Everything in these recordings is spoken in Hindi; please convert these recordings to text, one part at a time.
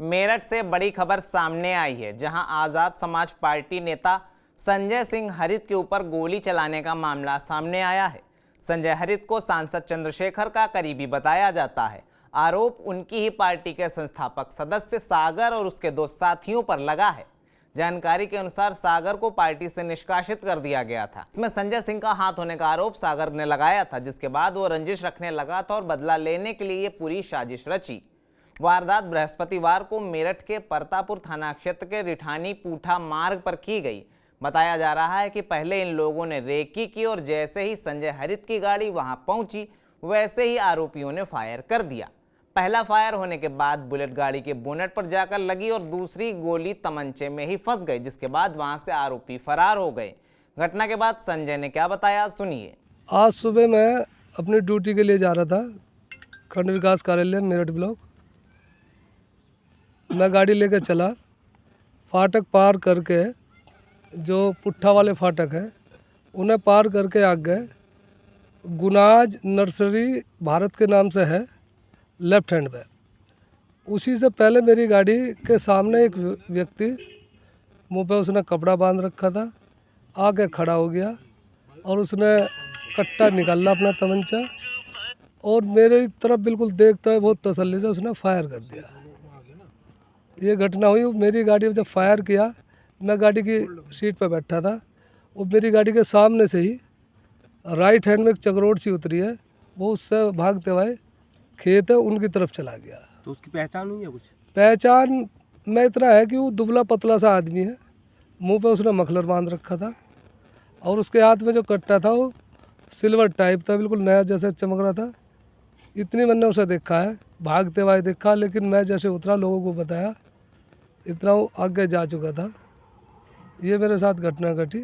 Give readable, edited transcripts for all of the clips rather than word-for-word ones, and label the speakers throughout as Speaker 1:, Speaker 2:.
Speaker 1: मेरठ से बड़ी खबर सामने आई है, जहां आजाद समाज पार्टी नेता संजय सिंह हरित के ऊपर गोली चलाने का मामला सामने आया है। संजय हरित को सांसद चंद्रशेखर का करीबी बताया जाता है। आरोप उनकी ही पार्टी के संस्थापक सदस्य सागर और उसके दो साथियों पर लगा है। जानकारी के अनुसार सागर को पार्टी से निष्कासित कर दिया गया था। इसमें संजय सिंह का हाथ होने का आरोप सागर ने लगाया था, जिसके बाद वो रंजिश रखने लगा था और बदला लेने के लिए ये पूरी साजिश रची। वारदात बृहस्पतिवार को मेरठ के परतापुर थाना क्षेत्र के रिठानी पूठा मार्ग पर की गई। बताया जा रहा है कि पहले इन लोगों ने रेकी की और जैसे ही संजय हरित की गाड़ी वहां पहुंची, वैसे ही आरोपियों ने फायर कर दिया। पहला फायर होने के बाद बुलेट गाड़ी के बोनेट पर जाकर लगी और दूसरी गोली तमंचे में ही फंस गई, जिसके बाद वहां से आरोपी फरार हो गए। घटना के बाद संजय ने क्या बताया, सुनिए।
Speaker 2: आज सुबह मैं अपनी ड्यूटी के लिए जा रहा था खंड विकास कार्यालय मेरठ ब्लॉक। मैं गाड़ी लेकर चला, फाटक पार करके, जो पुट्ठा वाले फाटक है उन्हें पार करके आगे गुनाज नर्सरी भारत के नाम से है, लेफ्ट हैंड पे। उसी से पहले मेरी गाड़ी के सामने एक व्यक्ति, मुंह पे उसने कपड़ा बांध रखा था, आके खड़ा हो गया और उसने कट्टा निकाला अपना तमंचा और मेरी तरफ बिल्कुल देखता है बहुत तसल्ली से उसने फायर कर दिया। ये घटना हुई। मेरी गाड़ी में जब फायर किया, मैं गाड़ी की सीट पर बैठा था, वो मेरी गाड़ी के सामने से ही राइट हैंड में एक चकरोट सी उतरी है, वो उससे भागते हुए खेत है उनकी तरफ चला गया।
Speaker 3: तो उसकी पहचान हुई है कुछ?
Speaker 2: पहचान में इतना है कि वो दुबला पतला सा आदमी है, मुंह पे उसने मफलर बांध रखा था और उसके हाथ में जो कट्टा था वो सिल्वर टाइप था, बिल्कुल नया जैसे चमक रहा था। इतनी मैंने उसे देखा है, भागते हुए देखा, लेकिन मैं जैसे उतरा लोगों को बताया, इतना वो आगे जा चुका था। ये मेरे साथ घटना घटी।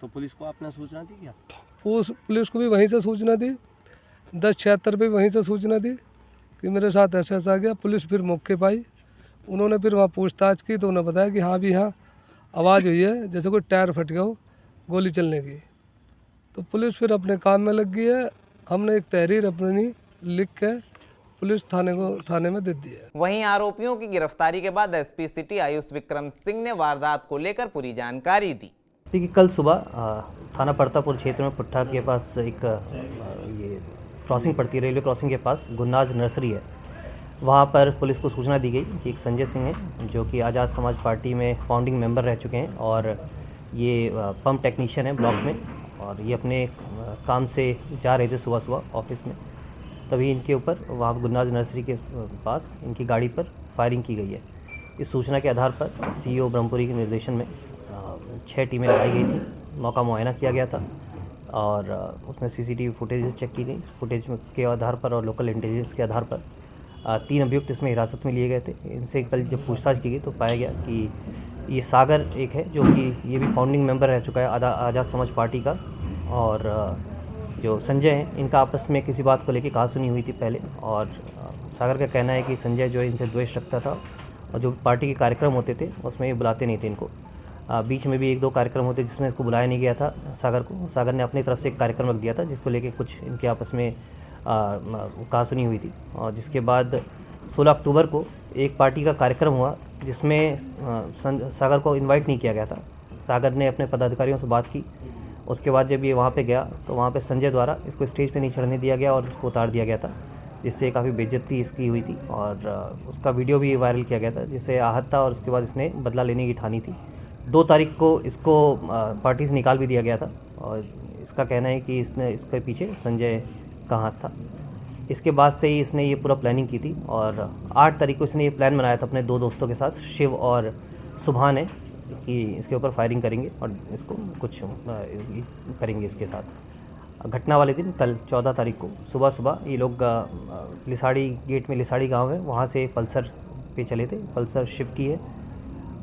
Speaker 3: तो पुलिस को आपने सूचना दी क्या?
Speaker 2: पुलिस को भी वहीं से सूचना दी, 1076 पे वहीं से सूचना दी कि मेरे साथ ऐसा ऐसा आ गया। पुलिस फिर मौके पर आई, उन्होंने फिर वहाँ पूछताछ की तो उन्हें बताया कि हाँ भी हाँ आवाज़ हुई है जैसे कोई टायर फट गया हो गोली चलने की। तो पुलिस फिर अपने काम में लग गई है। हमने एक तहरीर अपनी लिख के पुलिस थाने में दे दी है।
Speaker 1: वहीं आरोपियों की गिरफ्तारी के बाद एसपी सिटी आयुष विक्रम सिंह ने वारदात को लेकर पूरी जानकारी दी।
Speaker 4: देखिए, कल सुबह थाना परतापुर क्षेत्र में पुट्ठा के पास एक ये क्रॉसिंग पड़ती है, रेलवे क्रॉसिंग के पास गुन्नाज नर्सरी है। वहाँ पर पुलिस को सूचना दी गई कि एक संजय सिंह है जो कि आज़ाद समाज पार्टी में फाउंडिंग मेंबर रह चुके हैं और ये पंप टेक्नीशियन है ब्लॉक में, और ये अपने काम से जा रहे थे सुबह सुबह ऑफिस में। तभी इनके ऊपर वहाँ गुन्नाज नर्सरी के पास इनकी गाड़ी पर फायरिंग की गई है। इस सूचना के आधार पर सीईओ ब्रह्मपुरी के निर्देशन में 6 टीमें लगाई गई थी। मौका मुआयना किया गया था और उसमें सीसीटीवी फुटेजेस चेक की गई। फुटेज के आधार पर और लोकल इंटेलिजेंस के आधार पर 3 अभियुक्त इसमें हिरासत में लिए गए थे। इनसे कल जब पूछताछ की गई तो पाया गया कि ये सागर एक है जो कि ये भी फाउंडिंग मेंबर रह चुका है आज़ाद समाज पार्टी का, और जो संजय हैं इनका आपस में किसी बात को लेकर कहासुनी हुई थी पहले। और सागर का कहना है कि संजय जो है इनसे द्वेष रखता था और जो पार्टी के कार्यक्रम होते थे उसमें ये बुलाते नहीं थे इनको। बीच में भी 1-2 कार्यक्रम होते जिसमें इसको बुलाया नहीं गया था सागर को। सागर ने अपनी तरफ से एक कार्यक्रम रख दिया था जिसको लेके कुछ इनके आपस में कहासुनी हुई थी। और जिसके बाद 16 अक्टूबर को एक पार्टी का कार्यक्रम हुआ जिसमें सागर को इनवाइट नहीं किया गया था। सागर ने अपने पदाधिकारियों से बात की। उसके बाद जब ये वहाँ पे गया तो वहाँ पे संजय द्वारा इसको स्टेज पे नहीं चढ़ने दिया गया और उसको उतार दिया गया था, जिससे काफ़ी बेइज्जती इसकी हुई थी और उसका वीडियो भी वायरल किया गया था, जिससे आहत था और उसके बाद इसने बदला लेने की ठानी थी। 2 तारीख को इसको पार्टी से निकाल भी दिया गया था और इसका कहना है कि इसके पीछे संजय का हाथ था। इसके बाद से ही इसने ये पूरा प्लानिंग की थी और 8 तारीख को इसने ये प्लान बनाया था अपने 2 दोस्तों के साथ, शिव और सुभान है, कि इसके ऊपर फायरिंग करेंगे और इसको कुछ करेंगे इसके साथ। घटना वाले दिन कल 14 तारीख को सुबह सुबह ये लोग लिसाड़ी गेट में, लिसाड़ी गांव है, वहाँ से पल्सर पे चले थे। पल्सर शिफ्ट की है।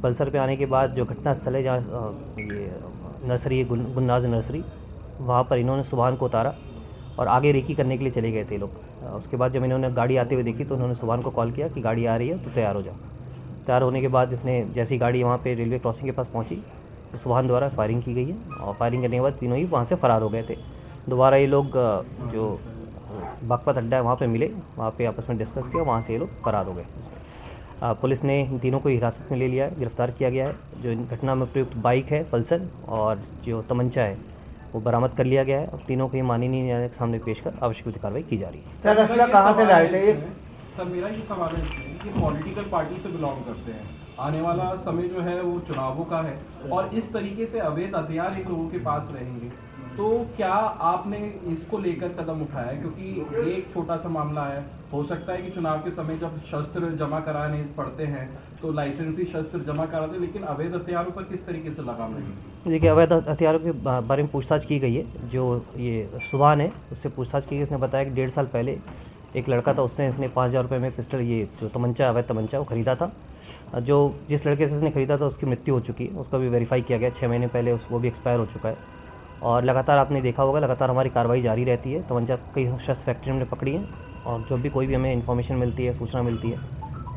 Speaker 4: पल्सर पे आने के बाद जो घटना स्थल है जहाँ ये नर्सरी है गुन्नाज नर्सरी, वहाँ पर इन्होंने सुभान को उतारा और आगे रेकी करने के लिए चले गए थे लोग। उसके बाद जब इन्होंने गाड़ी आते हुए देखी तो उन्होंने सुभान को कॉल किया कि गाड़ी आ रही है तो तैयार हो जाओ। तैयार होने के बाद इसने जैसी गाड़ी वहाँ पे रेलवे क्रॉसिंग के पास पहुँची तो सुभान द्वारा फायरिंग की गई है और फायरिंग करने के बाद तीनों ही वहाँ से फ़रार हो गए थे। दोबारा ये लोग जो बागपत अड्डा है वहाँ पे मिले, वहाँ पे आपस में डिस्कस किया, वहाँ से ये लोग फ़रार हो गए। इसमें पुलिस ने इन तीनों को हिरासत में ले लिया है, गिरफ्तार किया गया है। जो इन घटना में प्रयुक्त बाइक है पल्सर और जो तमंचा है वो बरामद कर लिया गया है। अब तीनों को ही माननीय न्यायालय के सामने पेश कर आवश्यक कार्रवाई की जा रही है।
Speaker 5: सर असला कहाँ से लाए थे ये?
Speaker 6: सर मेरा ये सवाल है इसमें कि पॉलिटिकल पार्टी से बिलोंग करते हैं, आने वाला समय जो है वो चुनावों का है और इस तरीके से अवैध हथियार एक लोगों के पास रहेंगे, तो क्या आपने इसको लेकर कदम उठाया? क्योंकि एक छोटा सा मामला है, हो सकता है कि चुनाव के समय जब शस्त्र जमा कराने पड़ते हैं तो लाइसेंसी शस्त्र जमा कराते हैं, लेकिन अवैध हथियारों पर किस तरीके से लगाम लगेगी?
Speaker 4: देखिए, अवैध हथियारों के बारे में पूछताछ की गई है। जो ये सुभान है उससे पूछताछ की गई। इसने बताया कि 1.5 साल पहले एक लड़का था, उसने इसने 5,000 रुपये में पिस्टल, ये जो तमंचा अवैध तमंचा वो ख़रीदा था। जो जिस लड़के से इसने ख़रीदा था उसकी मृत्यु हो चुकी है, उसका भी वेरीफाई किया गया 6 महीने पहले, वो भी एक्सपायर हो चुका है। और लगातार आपने देखा होगा, लगातार हमारी कार्रवाई जारी रहती है। तमंचा कई शस्त्र फैक्ट्री हमने पकड़ी है और जब भी कोई भी हमें इन्फॉर्मेशन मिलती है, सूचना मिलती है,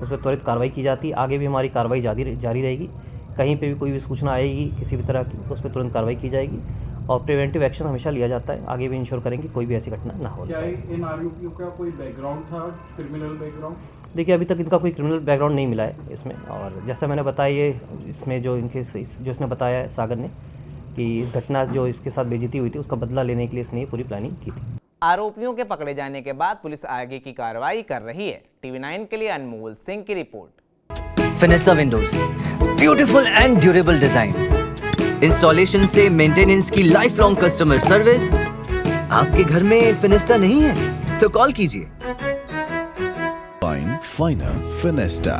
Speaker 4: उस पर त्वरित कार्रवाई की जाती है। आगे भी हमारी कार्रवाई जारी रहेगी। कहीं पे भी कोई भी सूचना आएगी किसी भी तरह की, उस पर तुरंत कार्रवाई की जाएगी और प्रिवेंटिव एक्शन हमेशा लिया जाता है। आगे भी इंश्योर करेंगे कोई भी ऐसी घटना ना हो।
Speaker 6: क्या इन आरोपियों का कोई बैकग्राउंड था, क्रिमिनल बैकग्राउंड?
Speaker 4: देखिए, अभी तक इनका कोई क्रिमिनल बैकग्राउंड नहीं मिला है इसमें। और जैसा मैंने बताया, ये इसमें जो इनके जो इसने बताया है सागर ने कि इस घटना जो इसके साथ बेइज्जती हुई थी उसका बदला लेने के लिए इसने ये पूरी प्लानिंग की थी।
Speaker 1: आरोपियों के पकड़े जाने के बाद पुलिस आगे की कार्रवाई कर रही है। TV9 के लिए अनमोल सिंह की report.
Speaker 7: Finesta windows, beautiful and durable designs, installation से मेंटेनेंस की लाइफ लॉन्ग कस्टमर सर्विस। आपके घर में फिनिस्टा नहीं है तो कॉल कीजिए।
Speaker 8: Finer Finesta.